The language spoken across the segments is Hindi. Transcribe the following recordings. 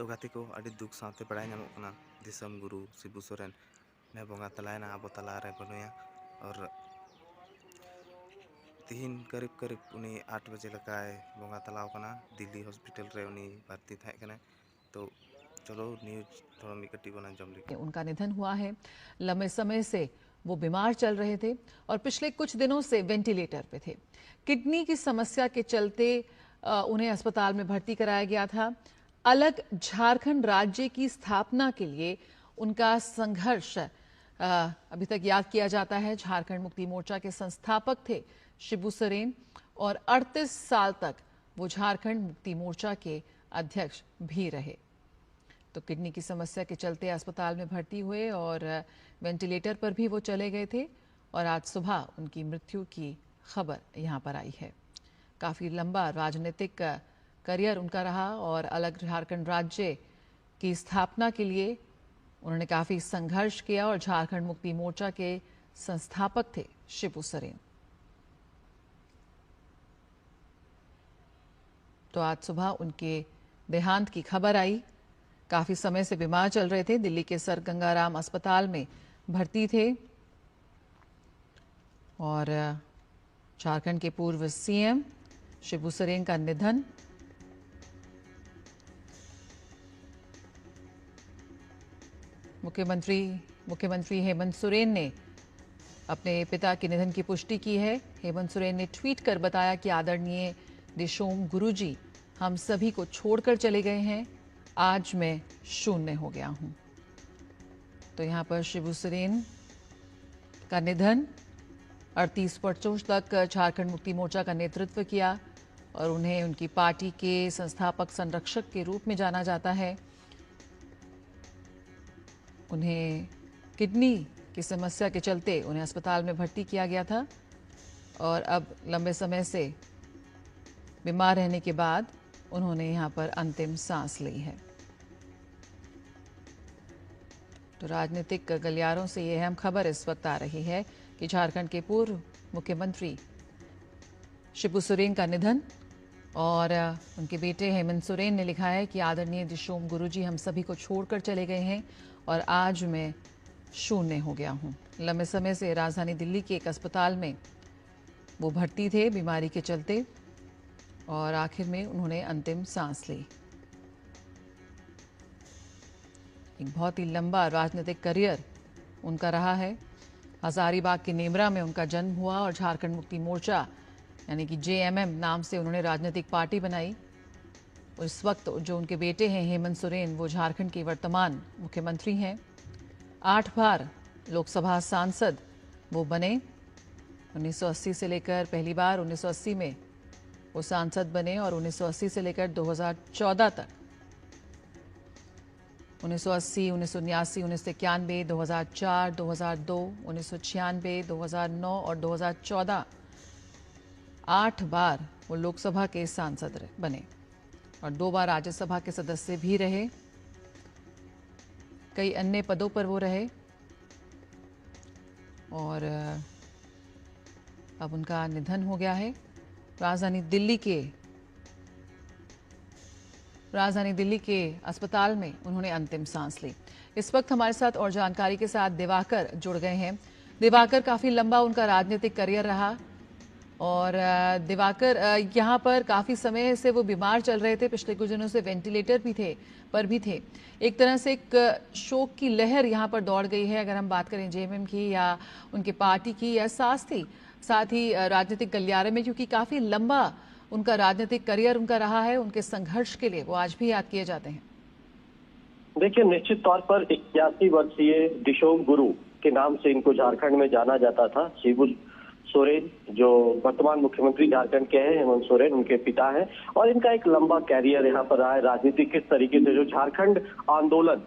तो गाते को अड़ी दुख साथे बड़ाई नामों कना दिसम गुरु शिबू सोरेन ने बोंगा तलायना आबो तला रे बनुया और तीन करीब करीब उनी 8 बजे लकाय बोंगा तलाव कना दिल्ली हॉस्पिटल रे उनी भर्ती थाए कने। तो चलो न्यूज थोड़ा मिकटी बना जम ली। उनका निधन हुआ है। लंबे समय से वो बीमार चल रहे थे और पिछले कुछ दिनों से वेंटिलेटर पे थे। किडनी की समस्या के चलते उन्हें अस्पताल में भर्ती कराया गया था। अलग झारखंड राज्य की स्थापना के लिए उनका संघर्ष अभी तक याद किया जाता है। झारखंड मुक्ति मोर्चा के संस्थापक थे शिबू सोरेन और 38 साल तक वो झारखंड मुक्ति मोर्चा के अध्यक्ष भी रहे। तो किडनी की समस्या के चलते अस्पताल में भर्ती हुए और वेंटिलेटर पर भी वो चले गए थे और आज सुबह उनकी मृत्यु की खबर यहाँ पर आई है। काफ़ी लंबा राजनीतिक करियर उनका रहा और अलग झारखंड राज्य की स्थापना के लिए उन्होंने काफ़ी संघर्ष किया और झारखंड मुक्ति मोर्चा के संस्थापक थे शिबू सोरेन। तो आज सुबह उनके देहांत की खबर आई। काफी समय से बीमार चल रहे थे, दिल्ली के सर गंगाराम अस्पताल में भर्ती थे और झारखंड के पूर्व सीएम शिबू सोरेन का निधन। मुख्यमंत्री हेमंत सोरेन ने अपने पिता के निधन की पुष्टि की है। हेमंत सोरेन ने ट्वीट कर बताया कि आदरणीय दिशोम गुरुजी हम सभी को छोड़कर चले गए हैं, आज मैं शून्य हो गया हूं। तो यहां पर शिबू सोरेन का निधन। 38 वर्षों तक झारखंड मुक्ति मोर्चा का नेतृत्व किया और उन्हें उनकी पार्टी के संस्थापक संरक्षक के रूप में जाना जाता है। उन्हें किडनी की समस्या के चलते उन्हें अस्पताल में भर्ती किया गया था और अब लंबे समय से बीमार रहने के बाद उन्होंने यहां पर अंतिम सांस ली है। तो राजनीतिक गलियारों से यह अहम खबर इस वक्त आ रही है कि झारखंड के पूर्व मुख्यमंत्री शिबू सोरेन का निधन और उनके बेटे हेमंत सोरेन ने लिखा है कि आदरणीय दिशोम गुरुजी हम सभी को छोड़कर चले गए हैं और आज मैं शून्य हो गया हूं। लंबे समय से राजधानी दिल्ली के एक अस्पताल में वो भर्ती थे बीमारी के चलते और आखिर में उन्होंने अंतिम सांस ली। एक बहुत ही लंबा राजनीतिक करियर उनका रहा है। हजारीबाग के नेमरा में उनका जन्म हुआ और झारखंड मुक्ति मोर्चा यानी कि जेएमएम नाम से उन्होंने राजनीतिक पार्टी बनाई। और इस वक्त जो उनके बेटे हैं हेमंत सोरेन वो झारखंड के वर्तमान मुख्यमंत्री हैं। 8 बार लोकसभा सांसद वो बने। 1980 से लेकर पहली बार 1980 में वो सांसद बने और 1980 से लेकर 2014 तक 1980, 1989, 1991, 2004, 2002, 1996, 2009 और 2014 8 बार वो लोकसभा के सांसद बने और 2 बार राज्यसभा के सदस्य भी रहे। कई अन्य पदों पर वो रहे और अब उनका निधन हो गया है। राजधानी दिल्ली के अस्पताल में उन्होंने अंतिम सांस ली। इस वक्त हमारे साथ और जानकारी के साथ दिवाकर जुड़ गए हैं। दिवाकर, काफी लंबा उनका राजनीतिक करियर रहा और दिवाकर यहाँ पर काफी समय से वो बीमार चल रहे थे, पिछले कुछ दिनों से वेंटिलेटर भी थे। एक तरह से एक शोक की लहर यहाँ पर दौड़ गई है, अगर हम बात करें जेएमएम की या उनकी पार्टी की या साथ ही राजनीतिक गलियारे में, क्योंकि काफी लंबा उनका राजनीतिक करियर उनका रहा है। उनके संघर्ष के लिए वो आज भी याद किए जाते हैं। देखिए, निश्चित तौर पर 81 वर्षीय दिशोम गुरु के नाम से इनको झारखंड में जाना जाता था। शिबू सोरेन जो वर्तमान मुख्यमंत्री झारखंड के हैं, हेमंत सोरेन उनके पिता हैं और इनका एक लंबा कैरियर यहाँ पर रहा है। राजनीतिक किस तरीके से जो झारखंड आंदोलन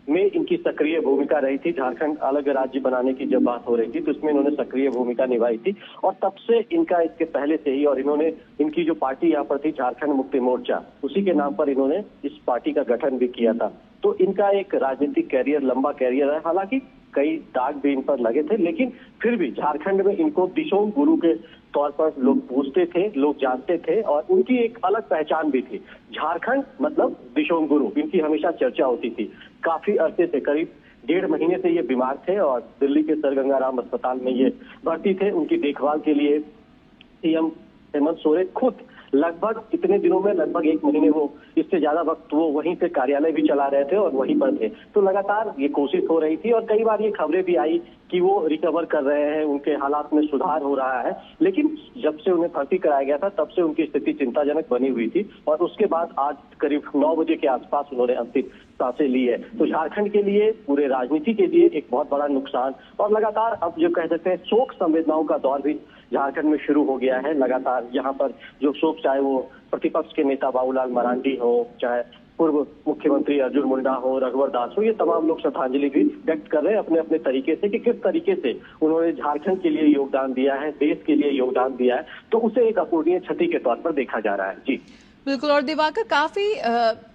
में इनकी सक्रिय भूमिका रही थी, झारखंड अलग राज्य बनाने की जब बात हो रही थी तो इसमें इन्होंने सक्रिय भूमिका निभाई थी और तब से इनका इसके पहले से ही और इन्होंने इनकी जो पार्टी यहाँ पर थी झारखंड मुक्ति मोर्चा, उसी के नाम पर इन्होंने इस पार्टी का गठन भी किया था। तो इनका एक राजनीतिक कैरियर, लंबा कैरियर है। हालांकि कई दाग भी इन पर लगे थे, लेकिन फिर भी झारखंड में इनको दिशोम गुरु के तौर पर लोग पूछते थे, लोग जानते थे और उनकी एक अलग पहचान भी थी। झारखंड मतलब दिशोम गुरु, इनकी हमेशा चर्चा होती थी। काफी अरसे से, करीब 1.5 महीने से ये बीमार थे और दिल्ली के सर गंगा राम अस्पताल में ये भर्ती थे। उनकी देखभाल के लिए सीएम हेमंत सोरेन खुद लगभग कितने दिनों में, लगभग 1 महीने, वो इससे ज्यादा वक्त वो वहीं से कार्यालय भी चला रहे थे और वहीं पर थे। तो लगातार ये कोशिश हो रही थी और कई बार ये खबरें भी आई कि वो रिकवर कर रहे हैं, उनके हालात में सुधार हो रहा है। लेकिन जब से उन्हें भर्ती कराया गया था तब से उनकी स्थिति चिंताजनक बनी हुई थी और उसके बाद आज करीब 9 बजे के आसपास उन्होंने अंतिम सांसें ली है। तो झारखंड के लिए, पूरे राजनीति के लिए एक बहुत बड़ा नुकसान और लगातार अब जो कह सकते हैं शोक संवेदनाओं का दौर भी झारखंड में शुरू हो गया है। लगातार यहाँ पर जो शोक, चाहे वो प्रतिपक्ष के नेता बाबूलाल मरांडी हो, चाहे पूर्व मुख्यमंत्री अर्जुन मुंडा हो, रघुवर दास हो, ये तमाम लोग श्रद्धांजलि भी व्यक्त कर रहे हैं अपने अपने तरीके से कि किस तरीके से उन्होंने झारखंड के लिए योगदान दिया है, देश के लिए योगदान दिया है। तो उसे एक अपूरणीय क्षति के तौर पर देखा जा रहा है। जी बिल्कुल। और दिवाकर, काफी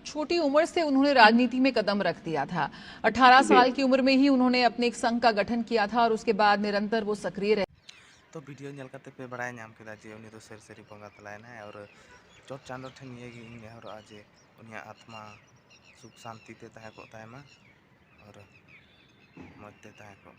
छोटी उम्र से उन्होंने राजनीति में कदम रख दिया था। 18 साल की उम्र में ही उन्होंने अपने एक संघ का गठन किया था और उसके बाद निरंतर वो सक्रिय रहे। तो वीडियो नेल करते पे बड़ा नाम केदा जे उनी तो सेरी बंगा तलायना और चोट चांदो ठन ये गी नेहर आज उनिया आत्मा सुख शांति ते तहे को तायमा और मत ते तहे को।